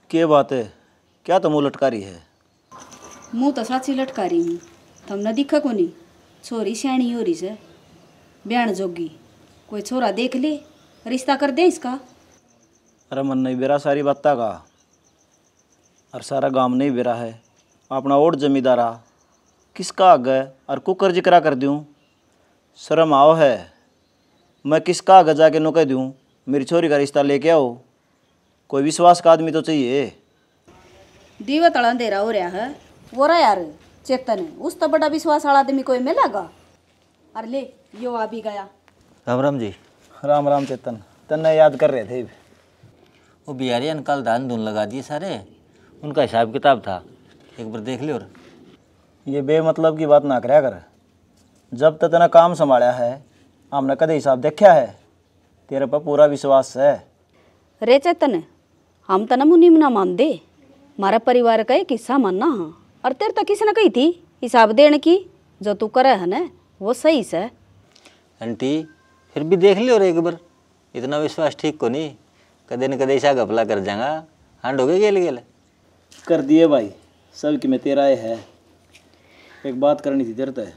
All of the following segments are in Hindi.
क्या बात है? क्या तो मुँह लटका रही है? मुँह तो साची लटका रही हूँ। तुमने दिखा को नहीं? छोरी सैनी हो रही से ब्याण जोगी। कोई छोरा देख ले, रिश्ता कर दे इसका। अरे मन नहीं बेरा सारी बात का, और सारा गांव नहीं बेरा है। अपना ओट जमींदारा किसका आगे और कुकर जिक्रा कर दूँ? शर्म आओ है। मैं किसका आगे जाके नो कह दूँ मेरी छोरी का रिश्ता लेके आओ? कोई विश्वास का आदमी तो चाहिए। दीवा तड़ा अंधेरा हो रहा है वो रहा यार चेतन, उस तो बड़ा विश्वास वाला आदमी कोई मिलेगा? अरे ले यो आ भी गया। राम राम जी। राम राम चेतन, तन्ने याद कर रहे थे। वो बिहारी ने कल धान धुन लगा दिए सारे, उनका हिसाब किताब था, एक बार देख लियो। और ये बेमतलब की बात ना करया कर। जब तक तना काम संभाला है हमने कदे हिसाब देखा है? तेरे पर पूरा विश्वास है। रे चेतन, हम तो न मुनिम ना मान दे, हमारा परिवार का एक हिस्सा मानना हाँ। और तेरे तो किसी ने कही थी हिसाब देने की, जो तू करे है ना वो सही से। आंटी फिर भी देख लियो और एक बार, इतना विश्वास ठीक को नहीं, कदे न कदे ऐसा घपला कर जाएगा। हांड हो गए गेल गेल कर दिए भाई, सब कि मैं तेरा है। एक बात करनी थी तेरे तय,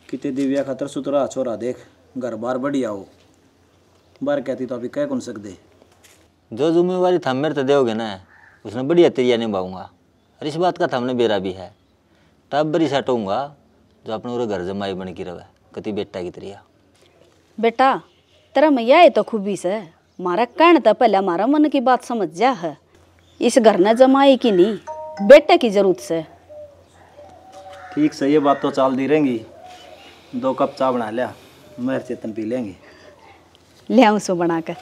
कितने दिव्या खतर सुतरा छोरा देख, घर बार बढ़िया हो। बार कहती तो अभी कह कौन सकते। जो जिम्मेवारी थम मेरे तो दोगे ना, उसने बढ़िया तैयार निभाऊंगा। और इस बात का थमने बेरा भी है, तब बड़ी सटूंगा जो अपने पूरे घर जमाई बन की रहे कति बेटा की तरिया। बेटा तेरा मैया है तो खूबी से, मारा कहने तो पहले हमारा मन की बात समझ जा है। इस घर ने जमाई की नहीं बेटे की जरूरत से। ठीक से ये बात तो चाल दी रहेंगी। 2 कप चाय बना लिया, मैं चेतन पी लेंगे। ले आऊँ सो बना कर।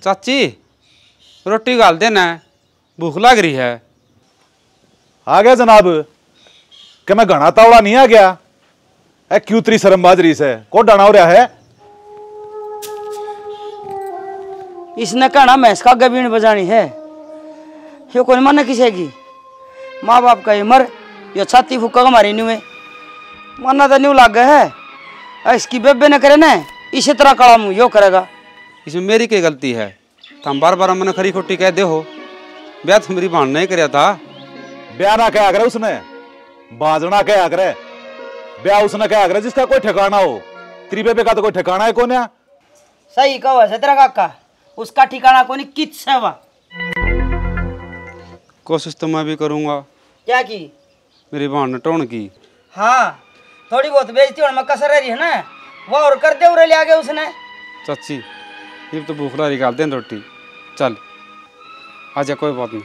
चाची रोटी गाल देना, भूख लग रही है। आ गया जनाब। क्या मैं घना तावड़ा नहीं आ गया? है क्यों तेरी शर्म बाजरी से को डाना हो रहा है? इसने कहना भैंस का गबीन बजानी है, ये कौन माने किसे की? माँ बाप का मर यो छाती फूका हमारी न्यू में माना तो न्यू लाग गया है। इसकी बेबे ने करे ना इसी तरह कड़ा मुँह यो करेगा। इसमें मेरी क्या गलती है? तुम बार बार मैंने खरी खोटी कह दे हो। ब्याह तो मेरी बहन ने कराया था। ब्याह ना क्या करे उसने, बाजना क्या करे। ब्याह उसने क्या करे जिसका कोई ठिकाना हो। तेरी बेबे का तो कोई ठिकाना है कौन? सही कहो है तेरा काका, उसका ठिकाना कोनी किच है वा। कोशिश तो मैं भी करूंगा। क्या की? मेरी बहन ने टोन की। हाँ थोड़ी बहुत बेइज्जती और मैं कसर रही है ना, वो और कर दे उरे ले आगे उसने। चाची ये तो भूख ला निकाल दे रोटी, चल आजा कोई बात नहीं।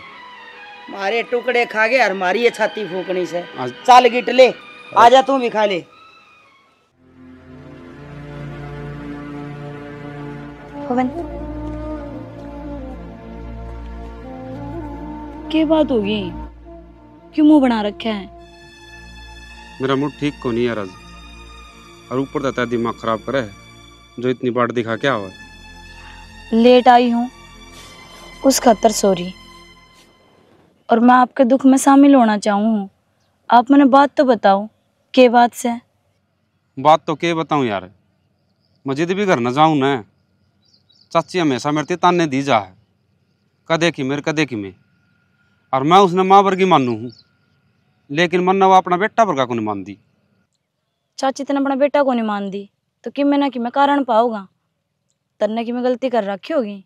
मारे टुकड़े खा गए और मारी ये छाती फूकनी से। चल गिट ले, आजा तू भी खा ले। पवन क्या बात होगी? क्यों मुंह बना रखा है? मेरा मूड ठीक को नहीं है राज, और ऊपर देता दिमाग खराब करे जो इतनी बाट दिखा क्या हुआ। लेट आई हूँ उस खतर सॉरी, और मैं आपके दुख में शामिल होना चाहूँ। आप मैंने बात तो बताओ, के बात से? बात तो के बताऊँ यार, मस्जिद भी घर न जाऊँ न। चाची हमेशा मेरे ताने दी जा है, कदे की मेरे कदे की मैं, और मैं उसने माँ वर्गी मानू हूँ, लेकिन मन वो अपना बेटा वर्गा को नहीं मान दी। चाची तेने अपना बेटा को नहीं मान दी तो कि मैं ना कि मैं कारण पाऊंगा तन्ने की मैं गलती कर रखी होगी।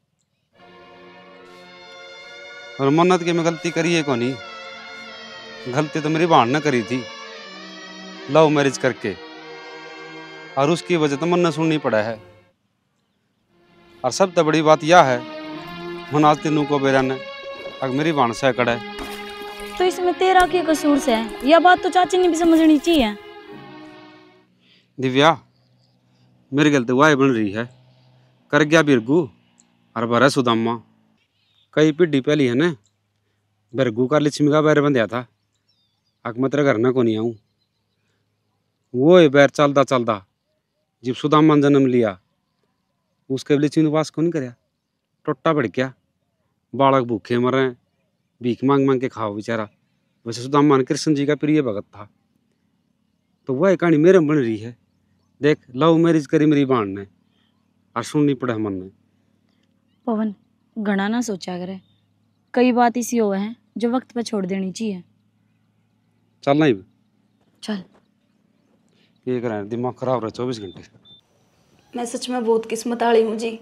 और मन्नत की मैं गलती करी है को नहीं, गलती तो मेरी बहन ने करी थी लव मैरिज करके, और उसकी वजह तो मन ने सुननी पड़ा है। और सबसे बड़ी बात यह है मनाज तीनों को बेरा ने अगर मेरी बहन से कड़ा है तो इसमें तेरा क्या कसूर से है? यह बात तो चाची ने भी समझनी चाहिए। दिव्या मेरी गलती वाह बन रही है, कर गया बिरगू और भरा सुदामा। कई पीढ़ी पहली है ना, बिरगू का लक्ष्मी का बैर बंध्या था, अक मैं तेरे घर ना को नहीं आऊँ। वो ही बैर चलता चलता जब सुदामा ने जन्म लिया उसके ब्लीचिंग पास को नहीं करया, टोटा पड़ गया, बालक भूखे मर रहे हैं, भीख मांग मांग के खाओ बेचारा। वैसे सुदामा कृष्ण जी का प्रिय भगत था। तो वह कहानी मेरे में बन रही है। देख, लव मैरिज करी मेरी बाण ने और सुननी पड़े मन ने। पवन घना ना सोचा करे, कई बात इसी हो है जो वक्त पे छोड़ देनी चाहिए। चलना ही चल। ये करा दिमाग खराब रहा 24 घंटे। मैं सच में बहुत किस्मत वाली हूँ जी,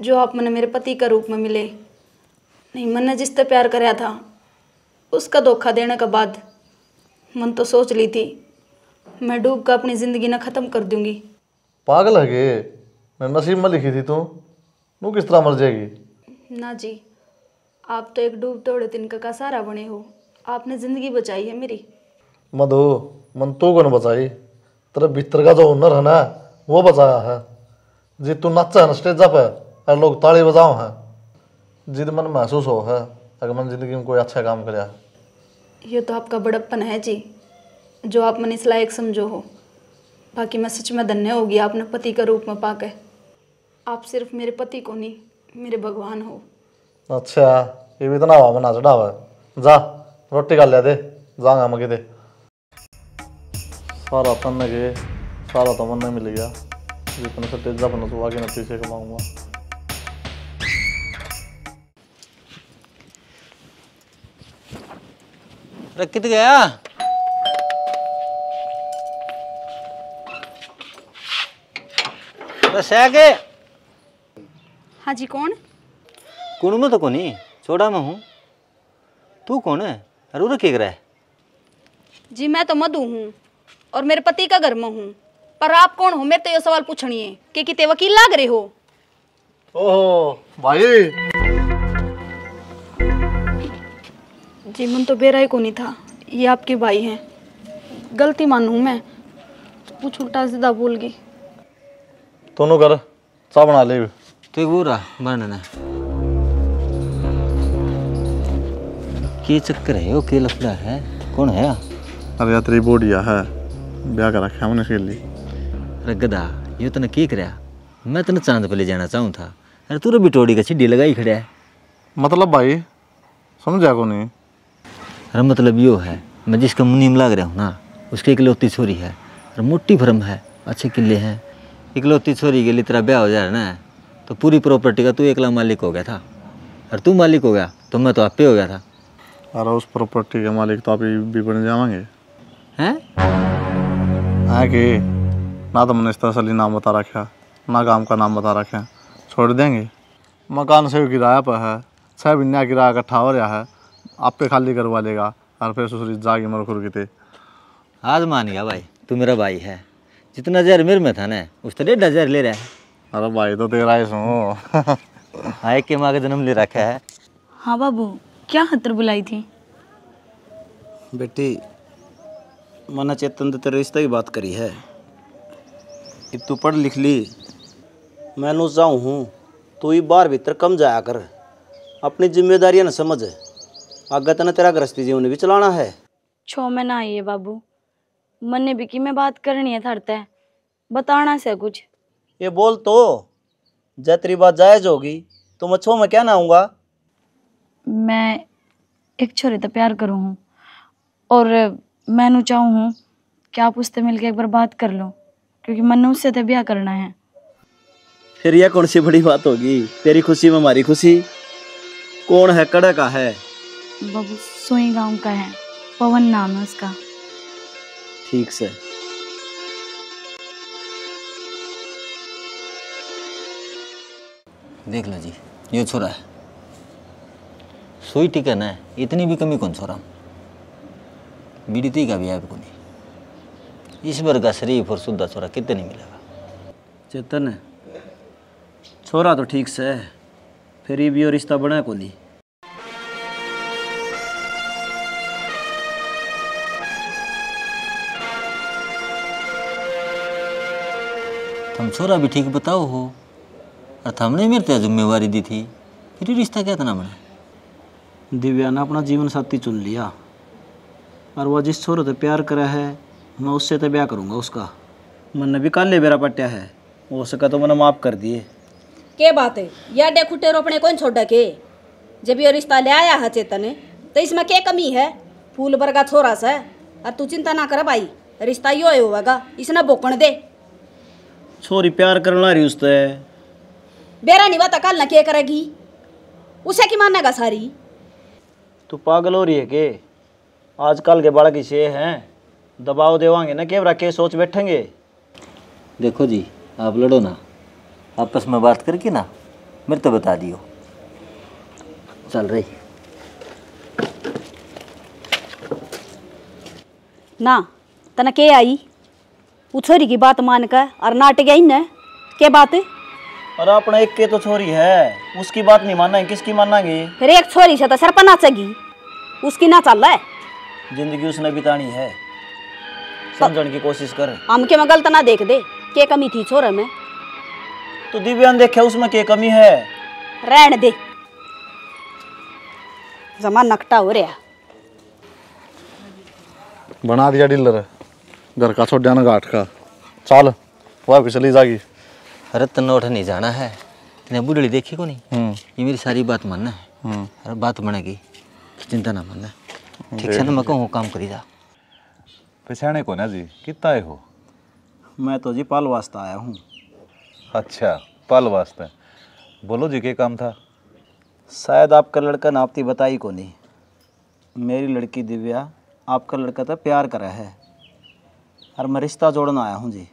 जो आप मैंने मेरे पति का रूप में मिले। नहीं, मैंने जिससे प्यार कराया था उसका धोखा देने के बाद मन तो सोच ली थी मैं डूब कर अपनी ज़िंदगी ना ख़त्म कर दूंगी। पागल है गे, मैं नसीब में लिखी थी तू किस तरह मर जाएगी। ना जी, आप तो एक डूब तोड़े तिनका का सहारा बने हो। आपने ज़िंदगी बचाई है मेरी। मधु, मन तो कौन बचाई, तेरे भीतर का जो हुनर है ना वो बचाया है। जी तू नाचा है स्टेज पे और लोग ताली बजाओ हैं, जिद मन महसूस हो है अगर मन जिंदगी में कोई अच्छा काम करे। ये तो आपका बड़प्पन है जी, जो आप मन इस लायक समझो हो। बाकी मैं सच में धन्य होगी आपने पति का रूप में पाके। आप सिर्फ मेरे पति को नहीं, मेरे भगवान हो। अच्छा, ये भी इतना हवा बना चढ़ा हुआ है। जा रोटी खा ले दे, जाऊंगा मगे दे। सारा तन के सारा तो मन नहीं मिल गया, जितने से तेजा बना तो आगे न पीछे कमाऊंगा। कित गया? के हाँ जी, कौन? कौन में तो कोनी, छोड़ा मैं हूँ। तू कौन है? अरे उधर क्या है? जी मैं तो मधु हूँ और मेरे पति का घर में हूँ। पर आप कौन हो? मेरे तो ये सवाल पूछनी है कि किते वकील लाग रहे हो? ओहो भाई, जी मन तो बेरा ही को नहीं था, ये आपके भाई हैं। गलती मानूं मैं तो कुछ उल्टा सीधा बोल गई। दोनों कर चाह बना ले। तो एक वो रहा बनना क्या चक्कर है? वो क्या लफड़ा है? कौन है? अरे तेरी बोडिया है, ब्याह कर रखा मैंने इसके लिए। अरे गधा, ये तने क्या कराया? मैं तने चांद पे ले जाना चाहूँ था। अरे तू भी टोड़ी का छिड्डी लगाई खड़ा है। मतलब भाई समझा को नहीं? अरे मतलब यो है, मैं जिसका मुनीम लाग रहा हूँ ना, उसकी इकलौती छोरी है और मोटी फर्म है, अच्छे किले हैं। इकलौती छोरी के लिए तेरा ब्याह हो जाए ना तो पूरी प्रॉपर्टी का तू एकला मालिक हो गया था। और तू मालिक हो गया तो मैं तो आप पे हो गया था। अरे उस प्रॉपर्टी के मालिक तो आप भी बन जाएंगे हैं? है कि ना तो मैंने इस तरह से नाम बता रखा, ना काम का नाम बता रखे, छोड़ देंगे। मकान से किराया पर है, 6 महीने किराया इकट्ठा हो रहा है, आप पे खाली करवा लेगा और फिर ससुरी जागी मर खुर के थे। आज मान गया भाई, तू मेरा भाई है। जितना जहर मेरे में था ना उस तो 1.5 जहर ले रहा है। अरे भाई तो तेरा ही सुनो। हाँ, एक के माँ का जन्म ले रखा है। हाँ बाबू, क्या खतर बुलाई थी? बेटी, मैंने चेतन तो तेरे रिश्ते की बात करी है। अब तू पढ़ लिख ली, मैं नु जाऊँ हूँ, तू ही बाहर भीतर कम जाया कर। अपनी जिम्मेदारियां न समझ, आगे तना तेरा गृहस्थी जीवन भी चलाना है। 6 महीना आई है बाबू, मन ने भी की मैं बात करनी है थरते, बताना से कुछ। ये बोल तो, जय तेरी बात जायज होगी तो मैं 6 में क्या ना आऊँगा। मैं एक छोरे तो प्यार करूँ हूँ और मैनू चाहूँ हूँ कि आप उससे मिलके एक बार बात कर लो, क्योंकि मन उससे तो ब्याह करना है। फिर यह कौन सी बड़ी बात होगी? तेरी खुशी में हमारी खुशी। कौन है? कड़े का है? बाबू सोई गांव का है, पवन नाम है उसका। ठीक से। देख लो जी, ये छोरा है सोई टिकन है, इतनी भी कमी कौन छोरा बीड़ती का भी है को नहीं। ईश्वर का शरीफ और शुद्ध छोरा कितने नहीं मिलेगा। चेतन, छोरा तो ठीक से है, फिर ये भी और रिश्ता बना को नहीं। तुम छोरा भी ठीक बताओ हो, और हमने मेरे ते जिम्मेवारी दी थी, फिर ये रिश्ता क्या तना बना? दिव्या ने अपना जीवन साथी चुन लिया और वह जिस छोरे से प्यार करा है मैं उससे तो ब्याह करूँगा उसका। मैंने भी काले बेरा पट्या है, हो सका तो मैंने माफ़ कर दिए। के बात है या डे खुटे रोपने कौन छोड़ के जब ये रिश्ता ले आया है चेतन तो इसमें क्या कमी है। फूल वर्गा छोरा से और तू चिंता ना कर भाई, रिश्ता यो होगा इसने बोकण दे। छोरी प्यार करना रही उससे बेरा नहीं बता कल ना क्या करेगी, उसे की मानेगा सारी। तू पागल हो रही है के? आजकल के बालक इसे हैं, दबाव देवांगे ना केवरा के सोच बैठेंगे। देखो जी, आप लड़ो ना, आपस में बात करके ना मेरे तो बता दियो। चल रही ना तना के आई उछोरी की बात मान कर और नाट गई न के बात। अरे अपना एक के तो छोरी है, उसकी बात नहीं माना है, किसकी मानांगे? फिर एक छोरी से तो सर पर नाचेगी, उसकी ना चल रहा है। जिंदगी उसने बितानी है, समझने की कोशिश कर। हम के में गलत ना देख दे, के कमी थी छोरे में? तो दिव्यांग देखे उसमें क्या कमी है? रहने दे, जमा नकटा हो रहा। बना दिया डीलर घर का छोड़ ना घाट का। चल वह भी चली जाएगी। अरे तन्ने उठ नहीं जाना है, तेने बुढ़ड़ी देखी को नहीं? ये मेरी सारी बात मानना है। अरे बात बनेगी, चिंता ना मानना, ठीक से ना मैं कहूँ काम करी जा। पहचाने को ना जी, कितना आए हो? मैं तो जी पाल वास्ते आया हूँ। अच्छा पाल वास्ते, बोलो जी क्या काम था? शायद आपका लड़का नापती बताई को नहीं, मेरी लड़की दिव्या आपका लड़का तो प्यार करा है और मैं रिश्ता जोड़ना आया हूँ जी।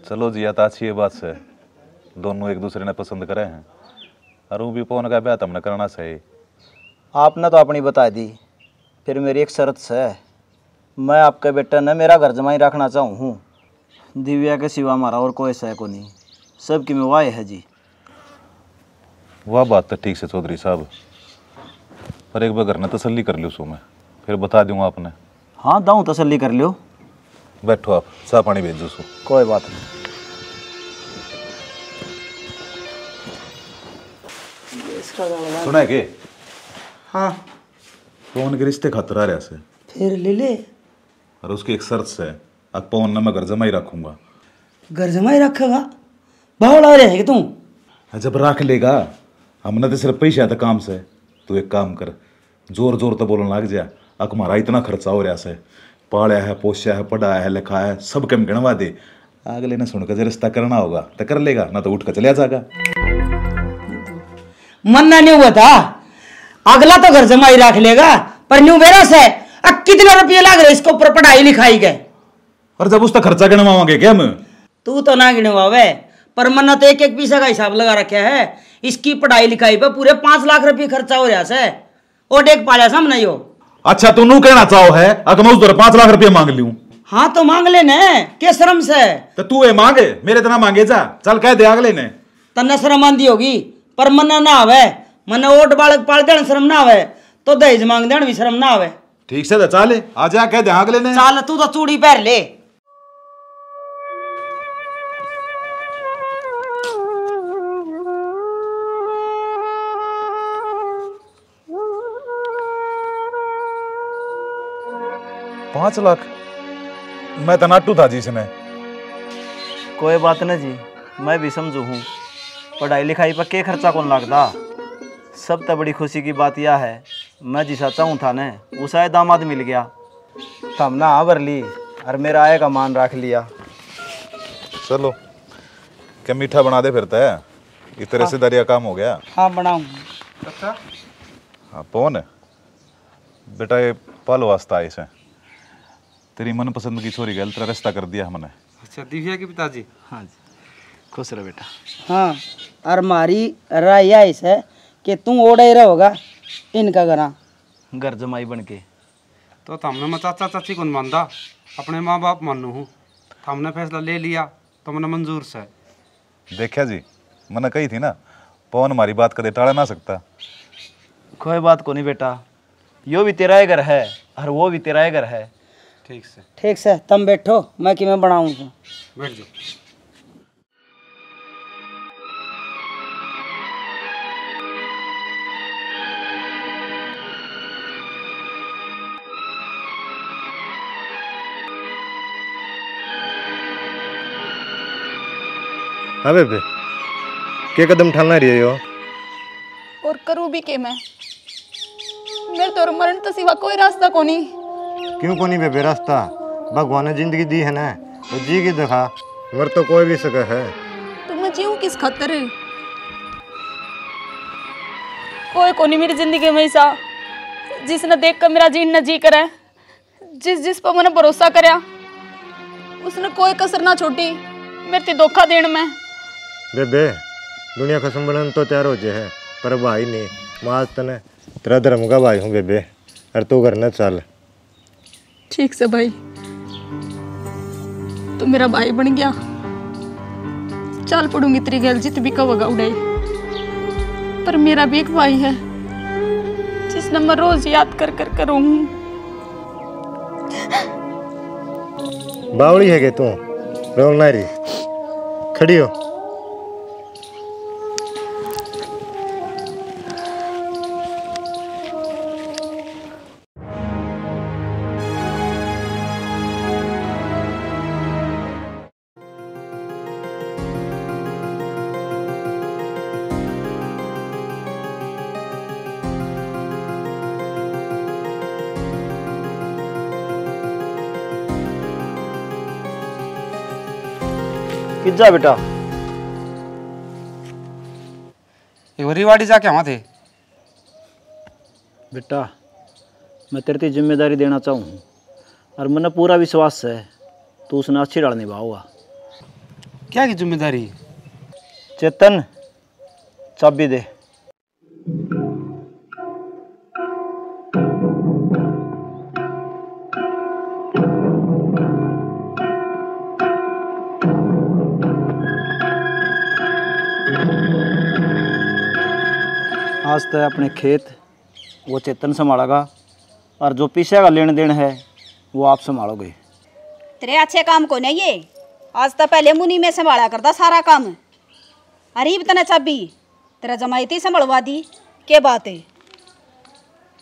चलो जी, या तो अच्छी ये बात से दोनों एक दूसरे ने पसंद करे हैं और वो भी पवन का ब्याह तुमने करना चाहिए। आपने तो अपनी बता दी, फिर मेरी एक शर्त है, मैं आपके बेटा ने मेरा घर जमाई रखना चाहूँ हूँ। दिव्या के सिवा हमारा और कोई सह को नहीं, सबकी में वाह है जी। वह बात तो ठीक से चौधरी साहब, पर एक बार घर ने तसल्ली कर लो सो मैं फिर बता दूंगा आपने। हाँ दाऊँ तसल्ली कर लियो। बैठो आप, चाह पानी भेज दो सो। कोई बात नहीं। सुना है के? हाँ पवन के रिश्ते खातर आ रहा से, फिर ले ले। और उसकी एक शर्त से, अब पवन ने मैं घर जमाई रखूंगा। घर जमाई रखेगा? बावड़ा रहे है तू? जब रख लेगा, हमने तो सिर्फ पैसा था काम से। तू एक काम कर, जोर जोर तो बोलने लग जा, अक हमारा इतना खर्चा हो रहा से, पाला है, पोसा है, पढ़ाया है, लिखाया है, सब कम गिनवा दे। अगले ने सुनकर जो रिश्ता करना होगा तो कर लेगा, ना तो उठ कर चलिया जाएगा। मन्ना नहीं हुआ था, अगला तो घर जमाई रख लेगा, पर न्यू मेरा से अब कितने रुपये लग रहे इसके ऊपर पढ़ाई लिखाई के? और जब उसका खर्चा गिनवाओगे क्या हम? तू तो ना गिनवावे, पर मन्ना तो एक एक पैसा का हिसाब लगा रखा है। इसकी पढ़ाई लिखाई पे पूरे 5 लाख रुपये खर्चा हो रहा है, और देख पाया सामने यो। अच्छा तू नू कहना चाहो है अगर मैं उस दौर 5 लाख रुपये मांग लूं? हाँ तो मांग लेने, के शर्म से? तो तू ये मांगे, मेरे इतना मांगे जा, चल कह दे अगले ने। तन्ने शर्म आंदी होगी, पर मन्ना ना आवे। मन्ना ओट बालक पाल देने शर्म ना आवे, तो दहेज मांग देने भी शर्म ना आवे। ठीक से तो चल, आ जा कह दे अगले ने। चल तू तो चूड़ी पहन ले। पाँच लाख? मैं तो नाटू था जी इसमें। कोई बात नहीं जी, मैं भी समझू हूँ, पढ़ाई लिखाई पर के खर्चा कौन लगता। सब तो बड़ी खुशी की बात यह है, मैं जिसा चाहूँ था न उसा दामाद मिल गया। तब ना आवर ली और मेरा आय का मान रख लिया। चलो क्या मीठा बना दे फिरता है, इस तरह से दरिया काम हो गया। हाँ बनाऊँ। हाँ पवन बेटा, ये पाल वास्ता है इसे, तेरी मनपसंद की छोरी गल तेरा रिश्ता कर दिया हमने। अच्छा दिव्या के पिताजी? हाँ जी, खुश रहो बेटा। हाँ, और हमारी राय यह है कि तू ओढ़ ही रहोगा इनका घर जमाई बन के। तो हमने मैं चाचा चाची को मानता, अपने माँ बाप मानू हूँ। हमने फैसला ले लिया तो मैंने मंजूर से। देखा जी, मैंने कही थी ना, पवन हमारी बात कदे टाड़ा ना सकता। कोई बात को नहीं बेटा, यो भी तेरा ही घर है और वो भी तेरा ही घर है। ठीक से तुम बैठो, मैं कि मैं बनाऊँ। बैठ जाओ। अरे बे के कदम ठालना रही हो? और करूँ भी के मैं? मेरे तो मरण तो सिवा कोई रास्ता को नहीं। क्यों को नहीं बेबे रास्ता? भगवान ने जिंदगी दी है ना, तो जी की दिखा। मर तो कोई भी सके है। तो मैं जीऊँ किस खातर? कोई को नहीं मेरी जिंदगी में ऐसा जिसने देख कर मेरा जीन न जी करे। जिस पर मैंने भरोसा करया उसने कोई कसर ना छोड़ी मेरे ते धोखा देने में। बेबे दुनिया खसम बनन तो तैयार हो जाए है, पर भाई नहीं। माज तने तेरा धर्म का भाई हूँ बेबे, और तू घर न चल। ठीक से भाई, तू मेरा भाई बन गया। चल पड़ूंगी तेरी गल जित भी कवगा उड़ाई, पर मेरा भी एक भाई है जिसने मैं रोज याद कर कर करूँगी। बावड़ी है के तू? रोल ना रही, खड़ी हो। कित जा बेटा? एक बार रिवाड़ी जाके आवा थे। बेटा मैं तेरे की जिम्मेदारी देना चाहूँ और मैंने पूरा विश्वास है तू उसने अच्छी डाल निभाओगा। क्या की जिम्मेदारी? चेतन चाबी दे। आज तक अपने खेत वो चेतन संभालेगा और जो पीछे का लेन देन है वो आप संभालोगे। तेरे अच्छे काम को नहीं ये, आज तो पहले मुनी में संभाला करता सारा काम। अरीब तना चाबी तेरा जमायती संभलवा दी, के बात है?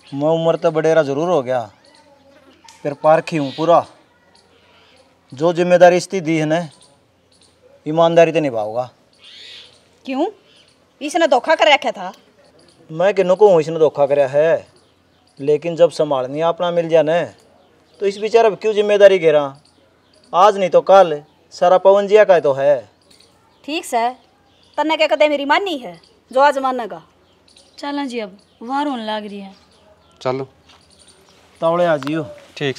मैं उम्र तो बडेरा जरूर हो गया, फिर पारखी हूँ पूरा। जो जिम्मेदारी इसकी दी है ना, ईमानदारी से निभाऊंगा। क्यों? इसने धोखा कर रखा था? मैं किन्नों को हूँ इसने धोखा कराया है, लेकिन जब संभालनी अपना मिल जाए ना तो इस बेचारा क्यों जिम्मेदारी घेरा? आज नहीं तो कल सारा पवन जिया का तो है। ठीक से तन्ने क्या कदे मेरी माननी है जो आज मानेगा। चला जी, अब वार होने लग रही है। चलो तावड़े आ जियो। ठीक।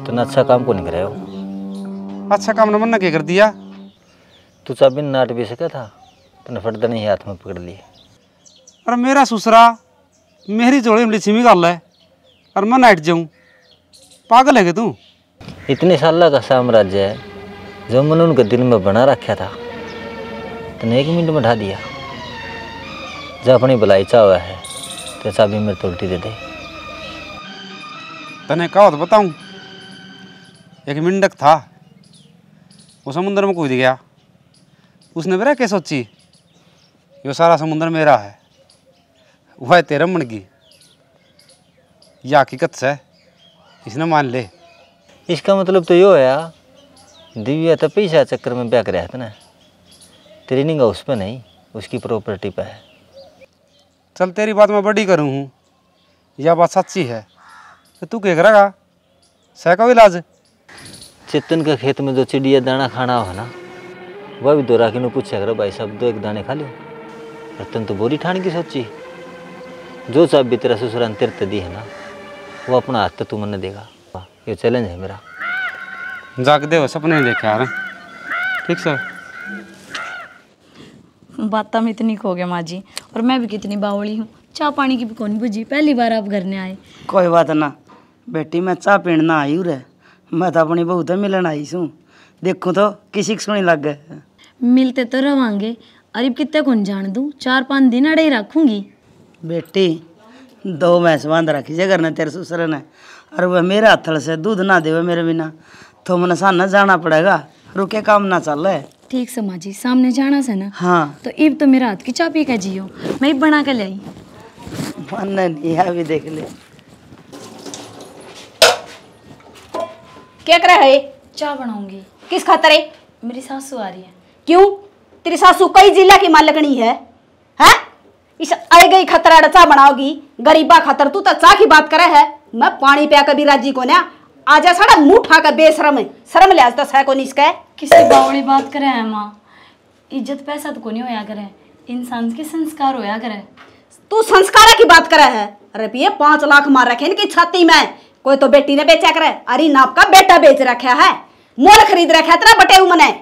तुमने अच्छा काम को नहीं कराया हो। अच्छा काम न मन्ना क्या कर दिया? तू चाबी नाट भी सका था, तूने फटदा नहीं हाथ में पकड़ लिए। अरे मेरा ससुरा मेरी जोड़ी में लिच्छी गाल है और मैं नाइट जाऊँ? पागल है क्या तू? इतने साल का साम्राज्य है जो मैंने उनके दिल में बना रखा था, तूने 1 मिनट में ढा दिया। जब अपनी भलाई चाह है तो चाबी मेरे तो उल्टी दे दे। तने कहा तो बताऊँ, एक मिंडक था वो समुद्र में कूद गया। उसने मेरा क्या सोची, ये सारा समुद्र मेरा है, वह तेरा मन की। यह हकीकत से इसने मान ले। इसका मतलब तो यो है दिव्या तो पैसा चक्कर में ब्याह कराया था ना, तेरी निगाह उस पर नहीं उसकी प्रॉपर्टी पर है। चल तेरी बात मैं बड़ी करूँ हूँ, यह बात सच्ची है तो तू क्या करेगा? सह का इलाज? चेतन के खेत में जो चिड़िया दाना खाना हो ना, वह भी दोरा की पूछा करो भाई साहब 2-1 दाने खा लो। रतन तो बोरी ठान की सोची, जो चाबी तेरा ससुरान तेरे दी है ना वो अपना हाथ तो तू मन देगा। ये चैलेंज है मेरा। जाग दे सपने देखे यार। ठीक सर। बात में इतनी खो गया माँ जी, और मैं भी कितनी बावली हूँ। चाय पानी की भी कौन बुझी, पहली बार आप घर ने आए। कोई बात ना बेटी, मैं चाह पीण ना आई हूँ रे, मैं तो अपनी बहू तो मिलन आई हूँ। देखूँ तो किसी को सुनी लग गए। मिलते तो रवांगे, अरे कितने कौन जान दूं, 4-5 दिन अड़े ही रखूंगी। बेटी 2 भैंस बांध रखी जे घर ने तेरे ससुर ने, और वह मेरे हाथल से दूध ना देवे मेरे बिना, तो मन साना जाना पड़ेगा, रुके काम ना चल रहा है। ठीक समां जी, सामने जाना से ना। हाँ तो इब तो मेरा हाथ की चाय पी के जियो, मैं ही बना के ले आई। मन नहीं है, अभी देख ले। क्या कर रहा है? चाय बनाऊंगी। किस खातर है? मेरी सासू आ रही है। क्यों? तेरी सासू कई जिला की मालकनी है, हैं? इस आई गई खतरा चा बनाओगी, गरीबा खतर तू तो चा की बात करे है। मैं पानी पिया कभी राजी को ना, आजा साड़ा मुंह उठा कर बेशरम है, शर्म ले आज तो सह को नहीं इसका। किसी बावड़ी बात करे है माँ, इज्जत पैसा तो को नहीं होया करे, इंसान के संस्कार होया करे। तू संस्कार की बात करे है? रुपये 5 लाख मार रखे इनकी छाती में, कोई तो बेटी ने बेचा करे, अरे नाप का बेटा बेच रखा है, मोल खरीद रखा है तेरा बटे मने।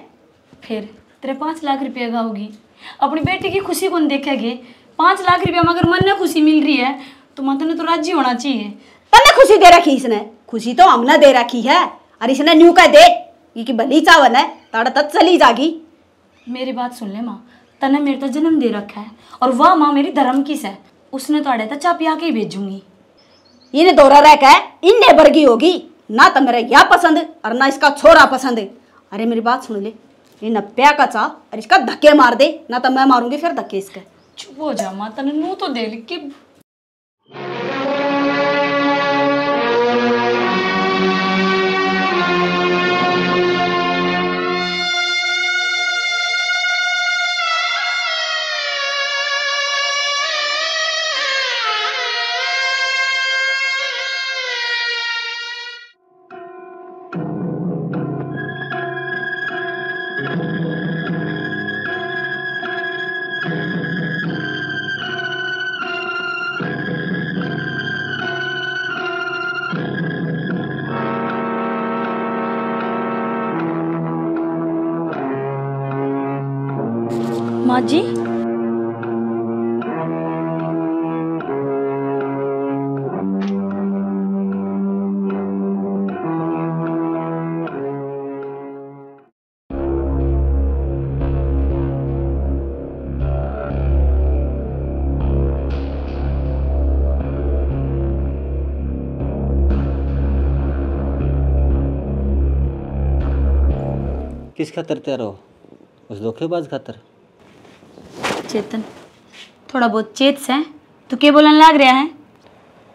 फिर तेरे 5 लाख रुपया का होगी, अपनी बेटी की खुशी कौन देखेगे? 5 लाख रुपया मगर मन में खुशी मिल रही है तो मन ने तो राजी होना चाहिए। तन्ने खुशी दे रखी इसने, खुशी तो हमने दे रखी है, और इसने न्यू कह दे कि भली चावन है ताड़ा तक चली जागी। मेरी बात सुन ले माँ, तने मेरे तो जन्म दे रखा है, और वह माँ मेरी धर्म किस है, उसने तो अड़े तो चा पिया के ही भेजूंगी। इन्हें दौरा रह के इन्ने वर्गी होगी ना, तो मेरा यह पसंद और ना इसका छोरा पसंद। अरे मेरी बात सुन ले, इन प्या का चा और इसका धक्के मार दे, ना तो मैं मारूंगी फिर धक्के इसके। चुप हो जा माँ, तने नू तो दे लिख के। माँ जी, किस खातर तैयार हो? उस धोखेबाज खातर? चेतन, थोड़ा बहुत चेत से तू क्या बोलने लग रहा है?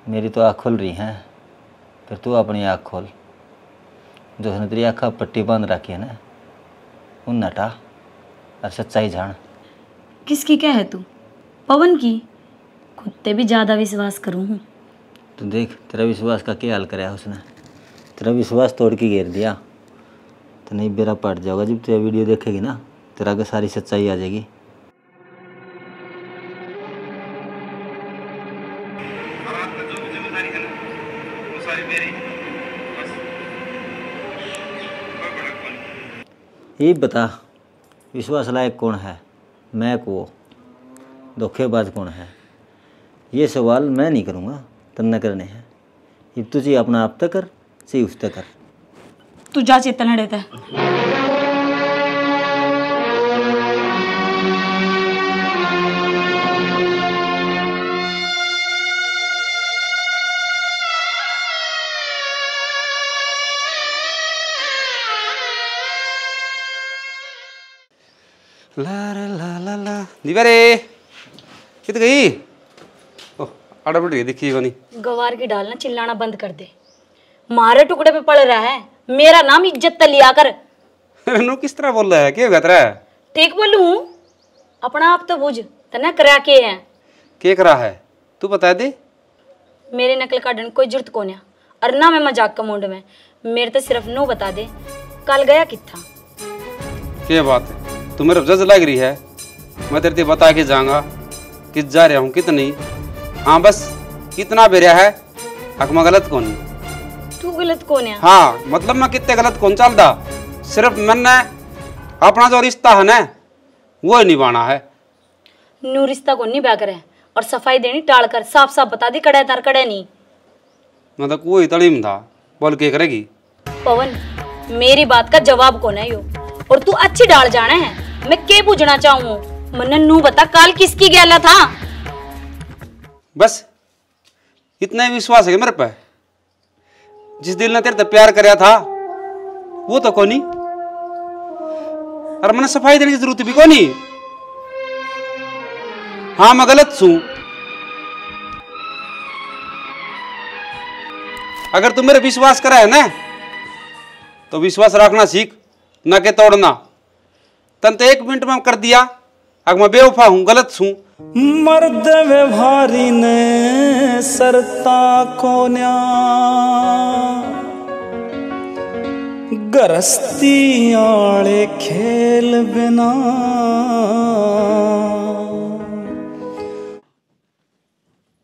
मेरी तो आँख खुल रही है, फिर तू अपनी आँख खोल। जो उसने तेरी आँख पट्टी बांध रखी है ना, उन हटा और सच्चाई जान। किसकी क्या है तू? पवन की? खुद पे भी ज़्यादा विश्वास करूँ हूँ। तो देख तेरा विश्वास का क्या हाल कराया उसने, तेरा विश्वास तोड़ के घेर दिया। तो नहीं बेरा पट जाओगा जब तेरा वीडियो देखेगी ना, तेरा का सारी सच्चाई आ जाएगी। ये बता, विश्वास लायक कौन है, मैं को धोखेबाज कौन है? ये सवाल मैं नहीं करूँगा, तन्ने करने हैं। ये तुझे अपना आप तक कर, सही उस तक कर। तू जा चेतन हड़े थे। ला ला ला ला ला दीवारे कित गई? ओह अड़बड़ गई, दिखी कोनी। गवार की डालना चिल्लाना बंद कर दे, मारे टुकड़े पे पड़ रहा है, मेरा नाम इज्जत त लिया कर। नो किस तरह बोल रहा है, क्या गत रहा है? ठीक बोलूं? अपना आप तो बुझ, तना करा के है। क्या करा है तू बता दे। मेरी नकल काटने कोई जरूरत को नहीं, और ना मैं मजाक का मूड में। मेरे तो सिर्फ नो बता दे, कल गया किथा? क्या बात है, तू मेरे जज लग रही है। मैं तेरे से बता के जाऊंगा कि जा रहा हूँ कितनी। हाँ बस कितना बेरिया है, मैं गलत कौन? तू गलत कौन है? हाँ मतलब मैं कितने गलत कौन चलता, सिर्फ मैंने अपना जो रिश्ता है ना वो ही निभाना है। नू रिश्ता को नहीं ब्याह करे और सफाई देनी टाल कर साफ साफ बता दी, कड़े तार कड़े नहीं। मतलब कोई तड़ीम था, बोल के करेगी? पवन मेरी बात का जवाब कौन है यो, और तू अच्छी डाल जाना है, मैं के पूछना चाहूँ मन्ने नू बता काल किसकी गैला था। बस इतना ही विश्वास है मेरे पे। जिस दिल ने तेरे से प्यार कराया था वो तो कोनी, और मैंने सफाई देने की जरूरत भी कोनी। हाँ मैं गलत छू। अगर तू मेरे विश्वास करा है ना तो विश्वास रखना सीख, ना के तोड़ना। तन तो 1 मिनट में कर दिया, अगर मैं बेवफा हूं, गलत छू। मर्द व्यवहारी ने सरता कोन्या गरस्ती आले खेल बिना।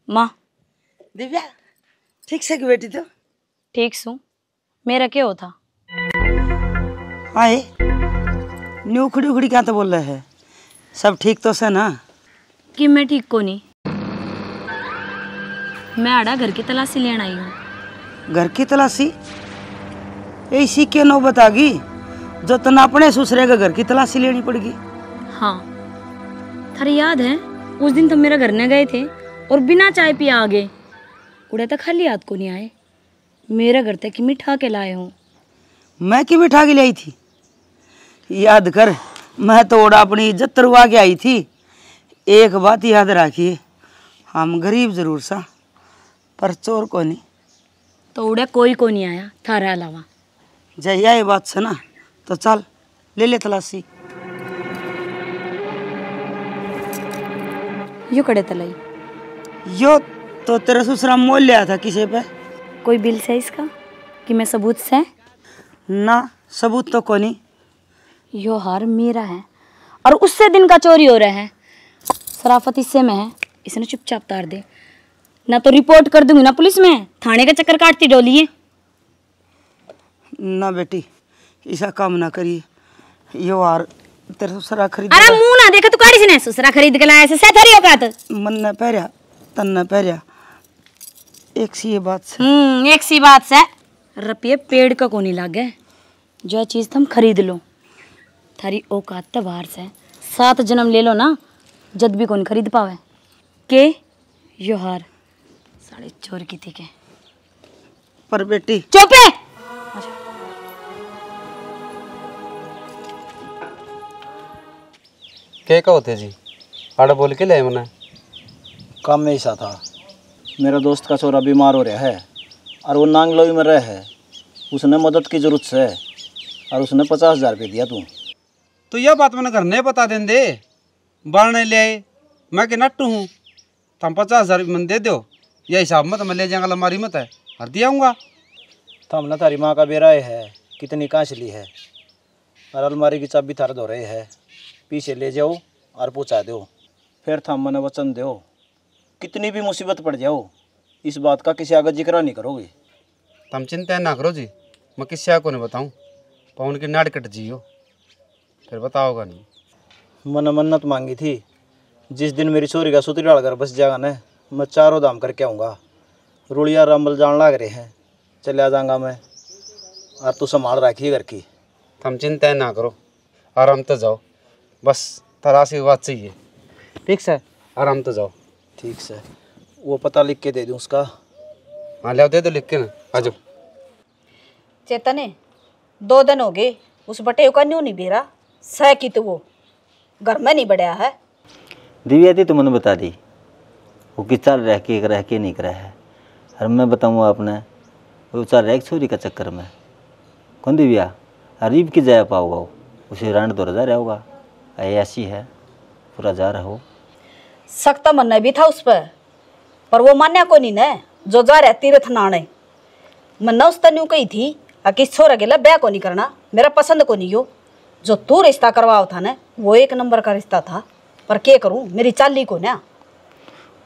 माँ दिव्या ठीक से की बेटी तो ठीक सू, मेरा क्या होता। आए न्यू उखड़ी उखड़ी क्या तो बोल रहे हैं, सब ठीक तो से ना? कि मैं ठीक को नहीं, मैं आड़ा घर की तलाशी लेने आई हूँ। घर की तलाशी ऐसी क्यों नो बतागी जो तना अपने ससुरे का घर की तलाशी लेनी पड़ेगी? हाँ थारी याद है उस दिन तुम मेरा घर न गए थे और बिना चाय पिए आ गए। उड़े तक खाली याद को नहीं आए, मेरा घर तक की मिठा के लाए हूँ। मैं की मिठा के लाई थी? याद कर, मैं तो ओड़ा अपनी इज्जत तरवा के आई थी। एक बात याद रखिए, हम गरीब जरूर सा पर चोर को नहीं। तो उड़े कोई को नहीं आया थारा अलावा। जया ये बात से ना तो चल ले ले तलाशी। यो कड़े तलाई यो तो तेरा ससुरा मोल लिया था किसी पे? कोई बिल से इसका कि मैं सबूत से? ना सबूत तो कोनी। यो हार मेरा है और उससे दिन का चोरी हो रहा है। शराफत इससे में है, इसने चुपचाप तार दे, ना तो रिपोर्ट कर दूंगी ना पुलिस में, थाने का चक्कर काटती डोलिए। ना बेटी ऐसा काम ना करिए, यो हार तेरे ससुरा खरीद। अरे मुंह ना देखा तू काड़ी से ससुरा खरीद के लाया से थरी औकात। मन न पहरिया तन न पहरिया, एक सी ये बात से। एक सी बात से रुपये पेड़ का को नहीं लागे, जो चीज तुम खरीद लो। थारी औकात तो बाहर से 7 जन्म ले लो ना, जद भी कौन खरीद पावे के यो हार साढ़े चोर की थी के। पर बेटी चुप है। क्या का होते जी आड़ा बोल के ले मना। काम में ऐसा था, मेरा दोस्त का छोरा बीमार हो रहा है और वो नांगलोई में रहे है, उसने मदद की जरूरत है और उसने 50,000 रुपये दिया। तू तो यह बात मैंने घर नहीं बता दें दे, बाढ़ने ले आए, मैं के नट्टू हूँ, तुम 50,000 मन दे दो, यह हिसाब मत मैं ले जाऊंगा, अलमारी मत है हर दियाऊँगा। तम ना तारी माँ का बेराए है कितनी कांचली है, और अलमारी की चाबी थार धो रहे है, पीछे ले जाओ और पहुँचा दो। फिर थम मने वचन दो, कितनी भी मुसीबत पड़ जाओ इस बात का किसी आगे जिक्र नहीं करोगे। तुम चिंता ना करो जी, मैं किसी को नहीं बताऊँ, पवन की नाड़ कट जियो फिर बताओगा नहीं। मैंने मन्नत मांगी थी, जिस दिन मेरी छोरी का सुतरीवाल घर बस जाएगा ना, मैं 4 धाम करके आऊँगा। रुड़िया रंबल जान लाग रहे हैं, चले आ जाऊँगा मैं, और तू संभाल रखी घर की। तुम चिंता ना करो, आराम तो जाओ, बस तराशी की बात चाहिए, ठीक से आराम तो जाओ। ठीक से, वो पता लिख के दे दूँ उसका? हाँ ले दे दो लिख के ना, आ जाओ। चेतने 2 दिन हो गए उस बटे का न्यू नहीं बेरा सह की, तो वो घर में नहीं बढ़िया है। दिव्या थी तो मैंने बता दी वो किस चाल रह के नहीं करा है, और मैं बताऊँगा आपने वो चाल रह छोरी का चक्कर में। कौन दिव्या अरीब की जाया पाओगा, वो उसे रांड तो रजा रहा होगा, ऐसी है पूरा जा रहा हो। सख्त मन भी था उस पर वो मान्या को नहीं न, जो जा रहा तीर्थ नाने मन्ना उस तन्यू कही थी किस छोरा गेला ब्याह को नहीं करना, मेरा पसंद को नहीं हो। जो तू रिश्ता करवाओ था ना वो 1 नंबर का रिश्ता था, पर क्या करूं मेरी चाली को ना।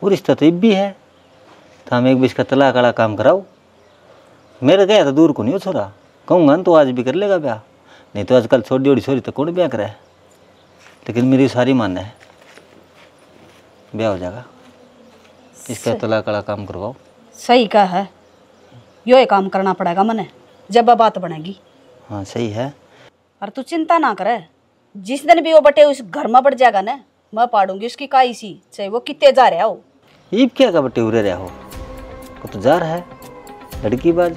वो रिश्ता तो भी है, तो हम एक बीच का तलाक वाला काम कराओ। मेरे गया तो दूर को नहीं हो छोरा, कहूँगा तो आज भी कर लेगा ब्याह, नहीं तो आजकल छोटी छोटी छोरी तो कौन ब्याह करे। लेकिन मेरी सारी मान है ब्याह हो जाएगा, इसका तलाक वाला काम करवाओ। सही कहा है, यो ये काम करना पड़ेगा मने जब बात बनेगी। हाँ सही है। और तू चिंता ना करे, जिस दिन भी वो बटे उस घर में बढ़ जाएगा ना, मैं पाड़ूंगी उसकी काई सी, चाहे वो कितने जा रहा हो। ईब क्या का बटे उरे रहा हो, वो तो जा रहा है लड़की बाज,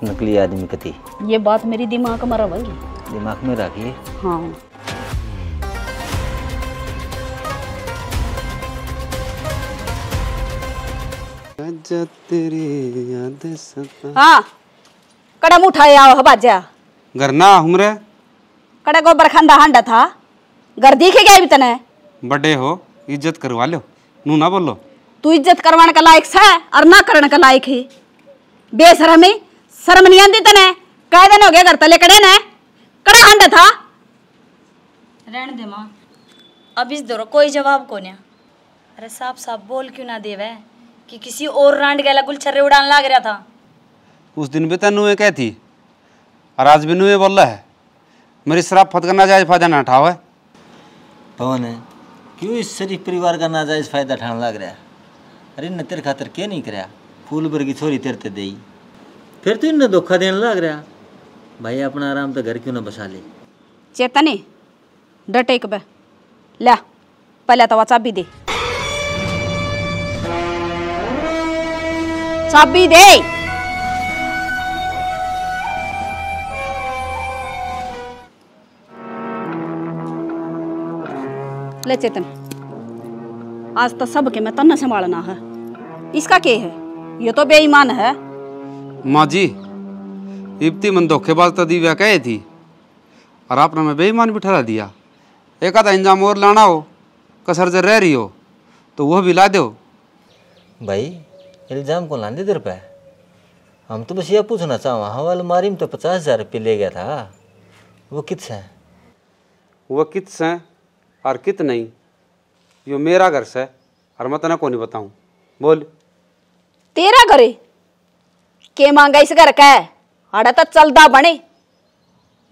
नकली आदमी कती। ये बात मेरी दिमाग में रखेंगी, दिमाग में रखिए। हाँ। हाँ, कड़म उठाए आओ बाजा। घर ना हमरे कड़े गोबर खांदा हांडा था, घर दिखे गए भी तने। बड़े हो, इज्जत करवा लो, नू ना बोलो। तू इज्जत करवाने का लायक है और ना करने का लायक है। बेशरमी, शर्म नहीं आती तने। कई दिन हो गए घर तले कड़े ने, कड़ा हांडा था। रहने दे माँ, अब इस दौर कोई जवाब को नहीं। अरे साफ साफ बोल क्यों ना देवे कि किसी और रांड गला गुलछर्रे उड़ान लाग रहा था। उस दिन भी तेनू कह थी और आज भी नू बोल रहा है मेरी शराफत का नाजायज फायदा ना उठाओ। पवन है क्यों इस शरीफ परिवार का नाजायज फायदा उठाने लग रहा है? अरे न तेरे खातर क्या नहीं कराया, फूल भर की छोरी तेरे ते दई, फिर तू इन्हें धोखा देने लग रहा। भाई अपना आराम तो घर क्यों ना बसा ले। चेतनी डटे के बे ला, पहले तो चाबी दे, चाबी दे। ले चेतन, आज तो सबके मैं तन्ना संभालना है। इसका क्या है? ये तो बेईमान है। माँ जी, इब्ती मन धोखेबाज तो दिव्या कहे थी और आपने मैं बेईमान भी ठहरा दिया। एक आधा इंजाम और लाना हो, कसर जर रह रही हो तो वह भी ला दो। भाई इल्ज़ाम को लांदे देर पे, हम तो बस ये पूछना चाहो, हवाल मारी में तो 50,000 रुपये ले गया था, वो कित है? वह कित से और कित नहीं, यो मेरा घर से और मैं तना को नहीं बताऊं। बोल। तेरा घरे के मांगा इस घर का है? आड़ा तो चलता बने,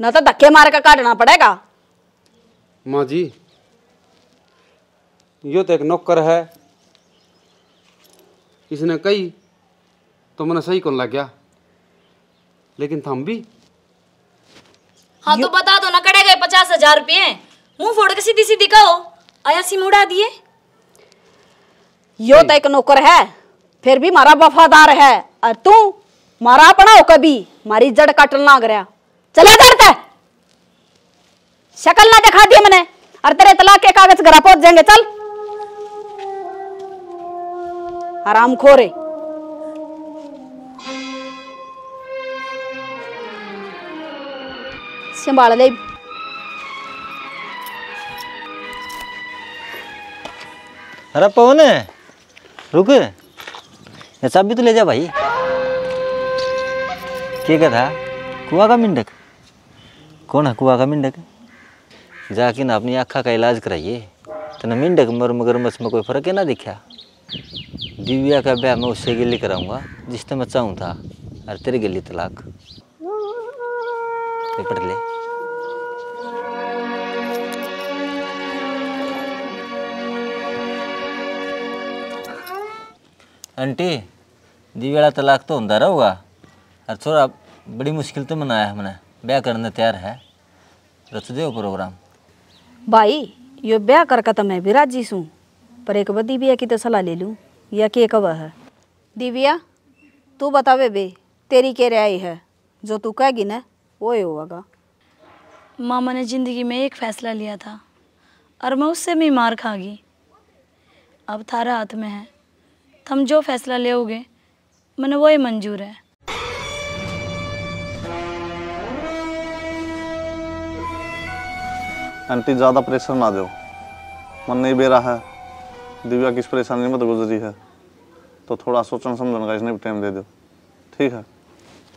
न तो धक्के मार कर काटना पड़ेगा। माँ जी, यो तो एक नौकर है, इसने कही तो मैंने सही कौन लग गया, लेकिन थम भी। हाँ तो बता दो ना, कड़े गए 50,000 रुपये, मुंह फोड़ के सीधी सीधी कहो, आया सिम उड़ा दिए। यो तो एक नौकर है, फिर भी मारा वफादार है, और तू मारा अपना हो कभी मारी जड़ काटन लाग रहा। चला करता शक्ल ना दिखा दी मैंने, और तेरे तलाक के कागज घर पहुंच जाएंगे। चल आराम खोरे। संभाल ले। अरे पवन है, रुक, ये चाबी तो ले जा भाई। क्या कहा? कुआ का मिंडक? कौन है कुआ का मिंडक? जाके ना अपनी आँखा का इलाज कराइए, तो ना मिंडक मर मगरमच्छ में कोई फर्क है ना दिखा। दिव्या का ब्याह मैं उससे गिल्ली कराऊंगा जिसने मैं चाहूँ था, और तेरे गिल्ली तलाक। पढ़ ले। आंटी, दिव्या तलाक तो होता रहूगा, और छोरा बड़ी मुश्किल तो मनाया है, मैंने ब्याह करने तैयार है, रच दे प्रोग्राम। भाई यो ब्याह करके तो मैं भी राजी हूँ, पर एक बार दिव्या की तो सलाह ले लूँ, या के कब है। दिव्या तू बतावे बे, तेरी क्या राय है? जो तू कहेगी ना वो ही होगा। मामा ने ज़िंदगी में एक फ़ैसला लिया था और मैं उससे भी मार खा गई। अब थारा हाथ में है, तुम जो फैसला लेओगे मैंने वही मंजूर है। आंटी ज़्यादा प्रेशर ना दो, मन नहीं बेरा है, दिव्या किस परेशानी में तो गुजरी है, तो थोड़ा सोचना समझने का इसने भी टाइम दे दो। ठीक है,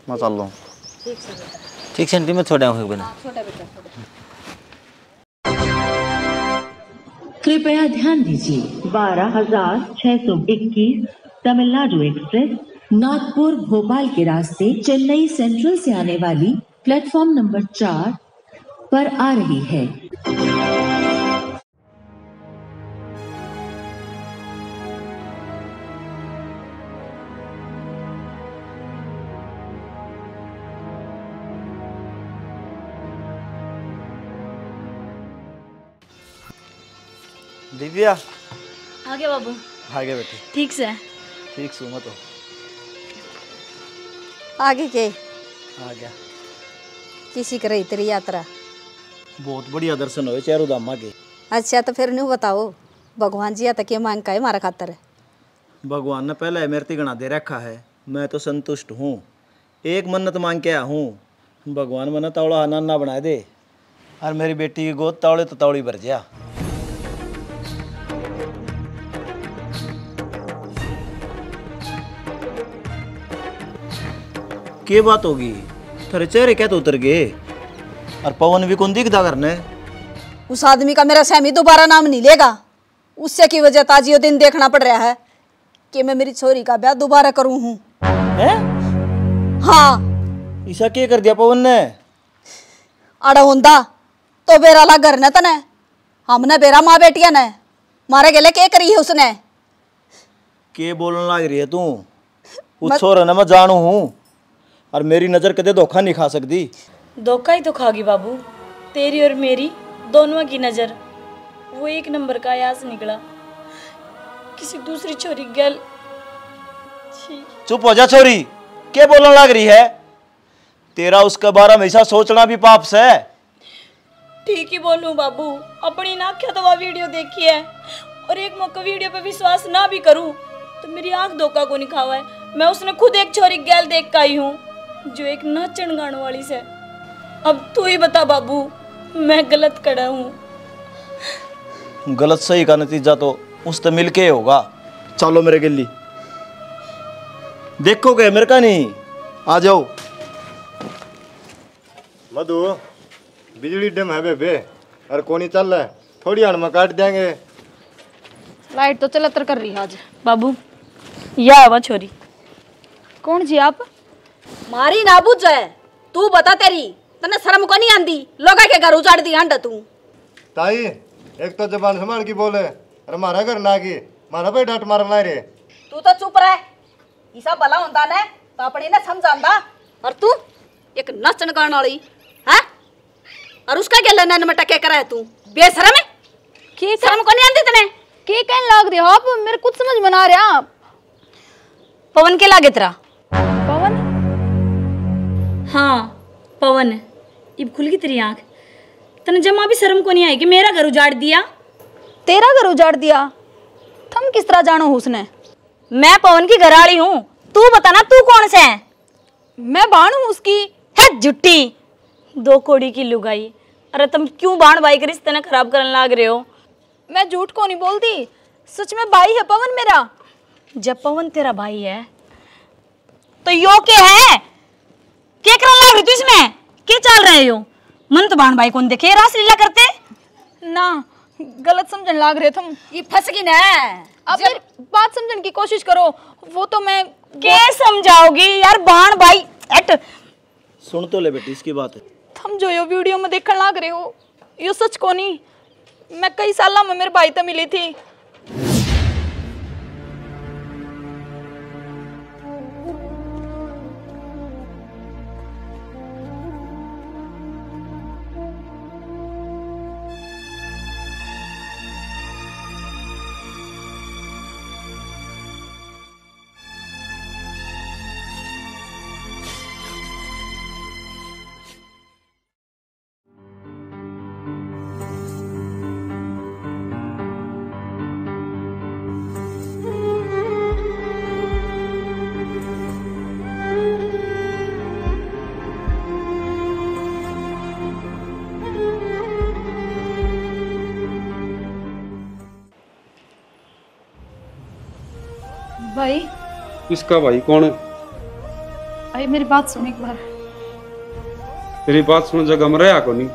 मैं चल रहा हूँ। ठीक है आंटी, मैं छोड़ा हूँ बिना। कृपया ध्यान दीजिए, 12,621 तमिलनाडु एक्सप्रेस नागपुर भोपाल के रास्ते चेन्नई सेंट्रल से आने वाली प्लेटफॉर्म नंबर 4 पर आ रही है। दिव्या आ गया बाबू। आ गया बेटी। ठीक से? ठीक सू मैं तो आगे के आ गया। किसी कर रही तेरी यात्रा? बहुत बढ़िया दर्शन हुए चारों धाम के। अच्छा तो फिर न्यू बताओ भगवान जी तक ये मांग का है हमारा खातर? भगवान ने पहले मेरे गणा दे रखा है, मैं तो संतुष्ट हूँ। एक मन्नत मांग के आया हूँ, भगवान मन्नत तौड़ा नाना बना दे और मेरी बेटी की गोद तौड़े तो तौड़ी भर जा। क्या बात होगी? तेरे चेहरे क्या तो उतर गए और पवन भी कौन दिखता करने? उस आदमी का मेरा सहमी दोबारा नाम नहीं लेगा। उससे की वजह ताजियो दिन देखना पड़ रहा है कि मैं मेरी छोरी का ब्याह दोबारा करूं हूं। हाँ। ऐसा क्या कर दिया पवन ने? अड़ा होंदा तो बेरा ला घर न तने हमने बेरा माँ बेटिया ने मारे गेले के करी है उसने? के बोलने लग रही है तू? उस छोरा ने मैं जानू हूँ और मेरी नजर कदे धोखा नहीं खा सकती। धोखा ही तो खागी बाबू, तेरी और मेरी दोनों की नजर। वो एक नंबर का आयास निकला, किसी दूसरी छोरी गल। चुप हो जा छोरी, क्या बोलने लग रही है? तेरा उसके बारे में हमेशा सोचना भी पाप से। ठीक ही बोलूं बाबू, अपनी ना क्या तो वह वीडियो देखी है और एक मौका वीडियो पे विश्वास ना भी करूं तो मेरी आंख धोखा को नहीं खावा है। मैं उसने खुद एक छोरी गैल देख के आई हूँ जो एक नाचन गाने वाली से। अब तू ही बता बाबू, मैं गलत करा हूँ? गलत सही का नतीजा तो उससे मिलके होगा। चलो मेरे गिल्ली देखोगे मेरे का नहीं। आ जाओ। मधु बिजली डम है बेबे और कोनी चल रहा है, थोड़ी हड़ में काट देंगे। लाइट तो चलतर कर रही है आज। बाबू या आवा छोरी। कौन जी आप? मारी ना बुझ है। तू बता तेरी तने शर्म को नहीं आंदी? लोगा के घर उजाड़ दी हंड तू। ताई एक तो जबान संभाल की बोले और मारा घर ना की मारा पे डांट मारना रे। तू तो चुप रह, इसा भला होंदा ने तो अपनी ने समझांदा और तू एक नचन गाने वाली है और उसका क्या लेना में टके करा है तू? बेशरम है। के शर्म को नहीं आंदी तने? के कहने लग रहे हो आप? मेरे कुछ समझ में ना आ रहा। पवन के लागे तेरा? पवन? हाँ पवन। इब खुल गई तेरी आंख। तने जमा भी शर्म को नहीं आई कि मेरा घर उजाड़ दिया? तेरा घर उजाड़ दिया? तुम किस तरह जानो उसने? मैं पवन की घरवाली हूँ, तू बता ना तू कौन से है? मैं बाण हूँ उसकी। है जुट्टी दो कोड़ी की लुगाई। अरे तुम क्यों बाण भाई के रिश्ते ने खराब करने लाग रहे हो? मैं झूठ को नहीं बोलती, सच में भाई है पवन मेरा। जब पवन तेरा भाई है तो यो के है? क्या करने लाग रही तू इसमें? क्या चल रहे हो? मन तो बाण भाई कौन देखे रास लीला करते ना, गलत समझने लाग रहे तुम। ये फंस गई ना। अब मेरी बात समझने की कोशिश करो। वो तो मैं क्या समझाओगी यार? बाण भाई एट सुन तो ले बेटी इसकी बात है। तुम जो यो वीडियो में देखने लाग रहे हो यो सच को नहीं। मैं कई साल में मेरे भाई से मिली थी। भाई इसका भाई कौन है? भाई मेरी बात सुन एक बार। तेरी बात सुन जगह में रहा को नहीं,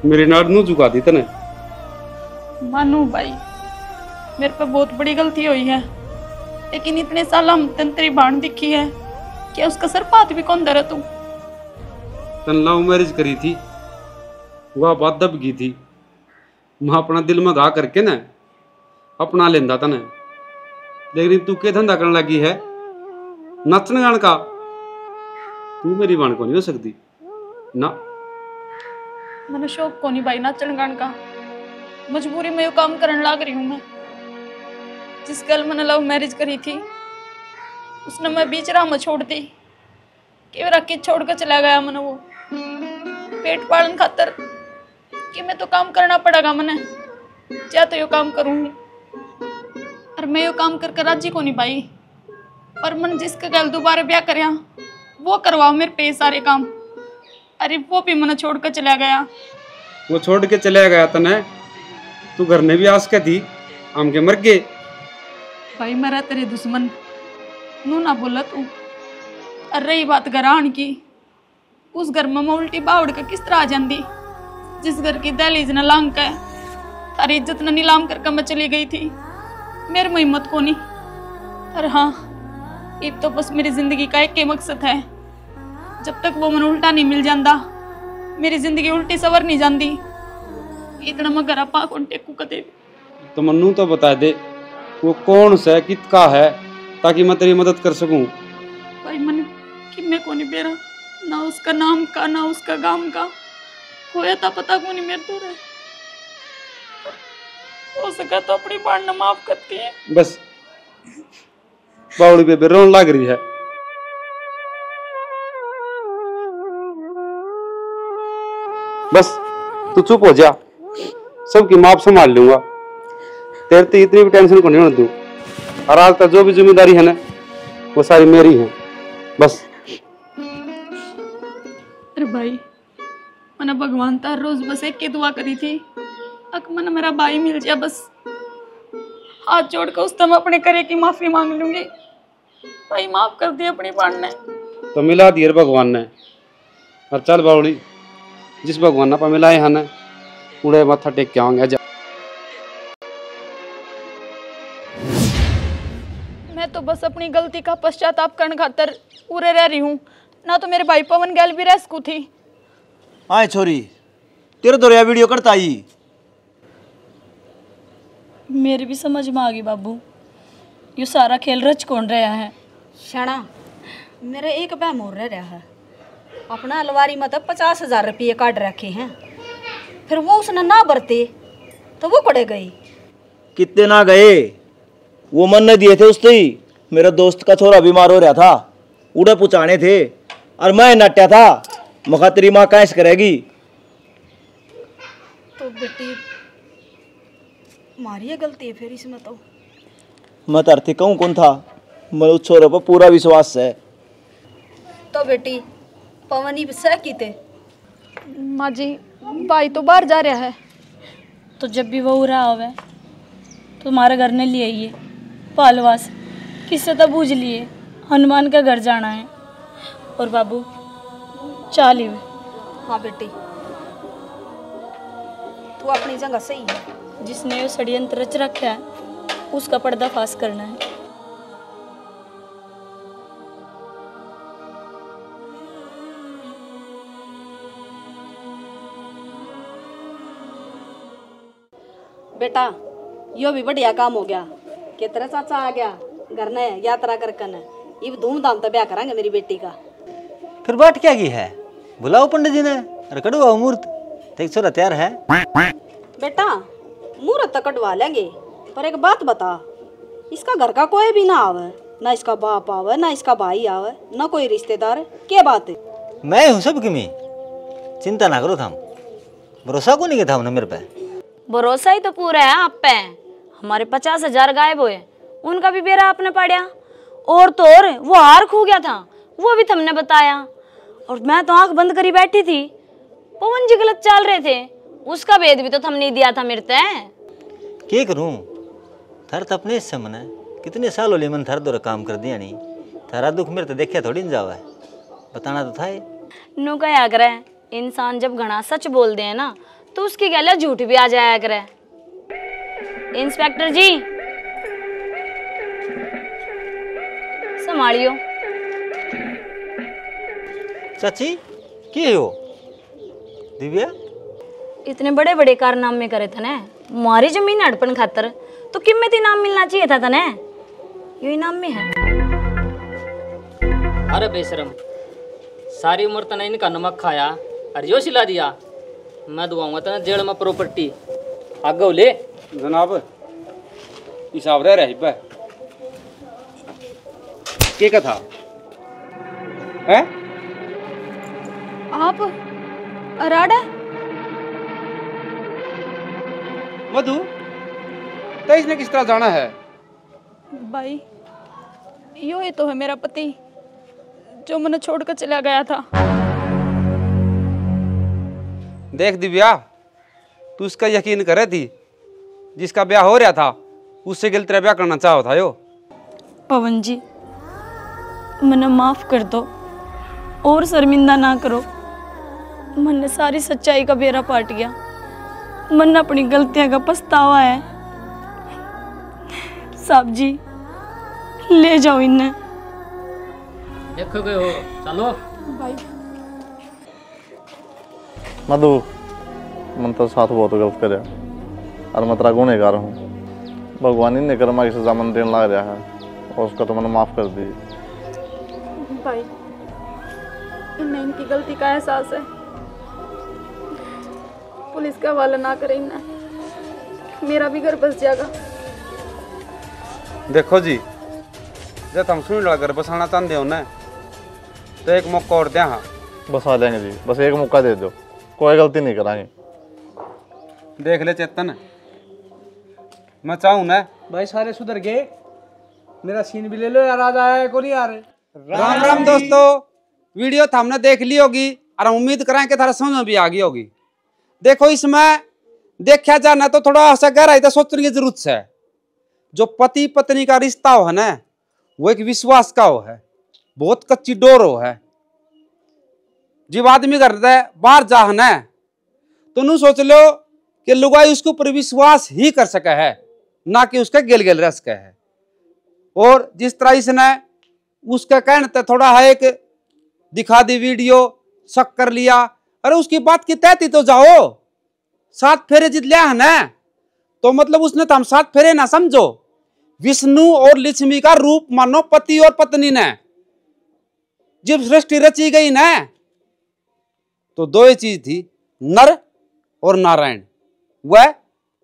मेरी नाड़ नू झुका दी तने। मानू भाई मेरे पे बहुत बड़ी गलती हुई है, लेकिन इतने साल हम तेरी बाण दिखी है, क्या उसका सर पात भी कौन दरा तू? तन लव मैरिज करी थी, वह बात दब गई थी। मैं अपना दिल में घा करके ना अपना लेंदा तने, लेकिन तू के धंधा करने लगी है नचन गान का? तू मेरी बाण को नहीं हो सकती ना। मैंने शौक को नहीं भाई नाचन गान का, मजबूरी में यो काम करने लग रही हूँ मैं। जिस गल मैंने लव मैरिज करी थी उसने मैं बीच राह में छोड़ दी कि मेरा किड छोड़ कर चला गया मैंने। वो पेट पालन खातर कि मैं तो काम करना पड़ेगा मैंने, चाहे तो यो काम करूँ। और मैं यो काम करके राजी को नहीं पाई, पर मन जिसके गल दोबारा ब्याह करया वो करवाओ मेरे पे सारे काम। अरे वो भी मैंने छोड़ कर चला गया। वो छोड़ के चला गया तने, तू घर ने भी आस के थी, हम के मर गए। भाई मेरा तेरे दुश्मन नू ना बोला तू। और रही बात घरान की, उस घर में मैं उल्टी बावड़ का किस तरह आ जाती, जिस घर की दहलीज न लांग के तारी इज्जत न नीलाम करके मैं चली गई थी। मेरे में हिम्मत को नहीं। और हाँ, अब तो बस मेरी जिंदगी का एक ही मकसद है, जब तक वो मन उल्टा नहीं मिल जाता मेरी जिंदगी उल्टी सवर नहीं जाती। इतना मैं घर पा कौन टेकू कदे। तो मन्नू तो बता दे वो कौन सा कितका है, ताकि मैं तेरी मदद कर सकूं। भाई मन कि मैं को नहीं बेरा, ना उसका नाम का ना उसका गांव का खोया था पता को नहीं मेरे तो रहे। हो सका तो अपनी बाण न माफ करती है। बस बावड़ी बेबे रोन लग रही है। बस तू चुप हो जा, सबकी माप संभाल लूंगा। तेरे तो इतनी भी टेंशन को नहीं होने दूं। और आज तक जो भी जिम्मेदारी है ना वो सारी मेरी है। बस अरे भाई मैंने भगवान तार रोज बस एक की दुआ करी थी, अक मन मेरा भाई मिल जाए। बस हाथ जोड़कर उस तम अपने करे की माफी मांग लूंगी। भाई माफ कर दिया अपनी बाण ने। तो मिला दिए भगवान ने। और चल बावड़ी, जिस भगवान ने मिलाए हैं ना उड़े माथा टेक के आऊंगे। जा मैं तो बस अपनी गलती का पश्चाताप करने खातर पूरे रह रही हूँ, ना तो मेरे भाई पवन गैल भी रेस्कू थी। आए छोरी, तेरे दोरिया वीडियो करता आई। मेरी भी समझ में आ गई बाबू, ये सारा खेल रच कौन रहा है। शाना मेरे एक बह मोर रह रहा है, अपना अलवारी में तो 50,000 रुपये काट रखे हैं, फिर वो उसने ना बरते तो वो पड़े गई। कितने ना गए, वो मन ने दिए थे उससे ही। मेरे दोस्त का छोरा बीमार हो रहा था, उड़े पुचाने थे और मैं नट्या था। मखा तेरी माँ कैसे करेगी। तो बेटी मारी गलती है फिर इसमें। तो मैं तरती कहूँ कौन था, मैं उस छोरे पर पूरा विश्वास है। तो बेटी पवन ही सह की थे। माँ जी भाई तो बाहर जा रहा है। तो जब भी वो रहा होवे तो तुम्हारे घर ने लिए ये पालवास किससे तो बूझ लिए हनुमान का घर जाना है। और बाबू चाली में। हाँ बेटी तू अपनी जगह सही है। जिसने ये षड्यंत्र रच रखा है उसका पर्दाफाश करना है। बेटा यो भी बढ़िया काम हो गया कि तेरा चाचा आ गया घर ने यात्रा करके न। ये धूमधाम तो ब्याह करांगे मेरी बेटी का। फिर बात क्या की है, बुलाओ पंडित जी ने और कटवाओ मुहूर्त। देख छोरा तैयार है। बेटा मुहूर्त तो कटवा लेंगे, पर एक बात बता, इसका घर का कोई भी ना आवे, ना इसका बाप आवे ना इसका भाई आवे ना कोई रिश्तेदार। क्या बात है? मैं हूँ सब किमी, चिंता ना करो। थाम भरोसा को नहीं किया था उन्हें मेरे पे। भरोसा ही तो पूरा है आप पे। हमारे 50,000 गायब हुए, उनका भी बेरा आपने पड़ा। और तो और वो हार खो गया था, वो भी तुमने बताया। और मैं तो आंख बंद करी बैठी थी, पवन जी गलत चाल रहे थे, उसका भेद भी तो तुमने दिया था मेरे ते। क्या करूं, थार तो अपने हिस्से मन है। कितने साल होले मन थार दो काम कर दिया नहीं। थारा दुख मेरे तो देखा थोड़ी न जावा है, बताना तो था। नु क्या करे, इंसान जब घना सच बोल दे ना तो उसकी गले झूठ भी आ जाया करे। इंस्पेक्टर जी संभालियो। चाची की हो दिव्या? इतने बड़े बड़े कारनामे करे थे ने मारी जमीन हड़पन खातर, तो कीमती इनाम मिलना चाहिए था तने। ये इनाम में है। अरे बेशरम, सारी उम्र तने इनका नमक खाया और यो सिला दिया। मैं दुआऊंगा तने जेल में प्रॉपर्टी। आगे ले जनाब हिसाब रह रही पे क्या था है आप अराड़ा मधु तो इसने किस तरह जाना है? भाई यो ही तो है मेरा पति जो मैंने छोड़कर चला गया था। देख दिव्या, तू उसका यकीन करे थी, जिसका ब्याह हो रहा था उससे गिल तेरा ब्याह करना चाहो था यो। पवन जी मैंने माफ कर दो और शर्मिंदा ना करो। मैंने सारी सच्चाई का बेरा पाट गया। मन अपनी गलतियां का पछतावा है। साहब जी ले जाओ इन्हें। देखो गए हो चलो भाई। मधु मन तो साथ बहुत गलत करे और मैं तेरा गुनहगार हूँ। भगवान ही ने कर्मा की सजा मन देने लग रहा है और उसका तो मैंने माफ कर दी। भाई इन्हें इनकी गलती का एहसास है। पुलिस का हवाला ना करें इन्हें, मेरा भी घर बस जाएगा। देखो जी, जब हम सुन लगा घर बसाना चाहते हो ना तो एक मौका और दें। हाँ बसा देंगे जी, बस एक मौका दे दो, कोई गलती नहीं कराएंगे। देख ले चेतन, मैं चाहूँ ना भाई सारे सुधर गए, मेरा सीन भी ले लो यार। आज आया को नहीं आ रहे। राम राम दोस्तों, वीडियो तो हमने देख ली होगी और हम उम्मीद करें कि थारा समझ में भी आ गई होगी। देखो इसमें देखा जाना तो थोड़ा सा गहराई तो सोचने की जरूरत है। जो पति पत्नी का रिश्ता हो है ना, वो एक विश्वास का हो है, बहुत कच्ची डोर हो है। जब आदमी करता है बाहर जा है ना तो नू सोच लो कि लुगाई उसके ऊपर विश्वास ही कर सका है, ना कि उसका गेल गेल रह सका है। और जिस तरह इसने उसका कहने तो थोड़ा है एक दिखा दी वीडियो, शक कर लिया। अरे उसकी बात की तहती तो जाओ, 7 फेरे जित लिया है ना तो मतलब उसने तो हम 7 फेरे ना समझो, विष्णु और लक्ष्मी का रूप मानो पति और पत्नी ने। जब सृष्टि रची गई ना तो 2 ही चीज थी, नर और नारायण। वह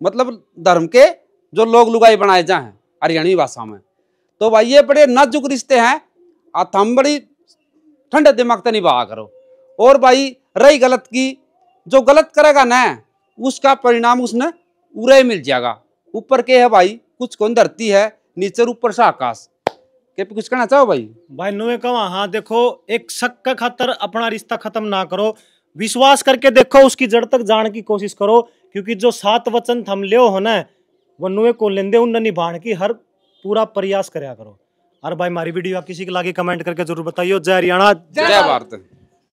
मतलब धर्म के जो लोग लुगाई बनाए जाए हैं हरियाणवी भाषा में। तो भाई ये बड़े नाजुक रिश्ते हैं, हम बड़ी ठंडे दिमाग से निभा करो। और भाई रही गलत की, जो गलत करेगा ना उसका परिणाम उसने उरे मिल जाएगा। ऊपर के है भाई, कुछ कौन धरती है, नीचे ऊपर से आकाश। के कुछ कहना चाहो भाई? भाई नुए कहा, हाँ देखो, एक शक का खातर अपना रिश्ता खत्म ना करो, विश्वास करके देखो, उसकी जड़ तक जाने की कोशिश करो। क्योंकि जो 7 वचन थम ले हो ना वो नुए को लेंदे उन निभाने की हर पूरा प्रयास करया करो। और भाई हमारी वीडियो आप किसी के लागे कमेंट करके जरूर बताइए। जय हरियाणा, जय भारत।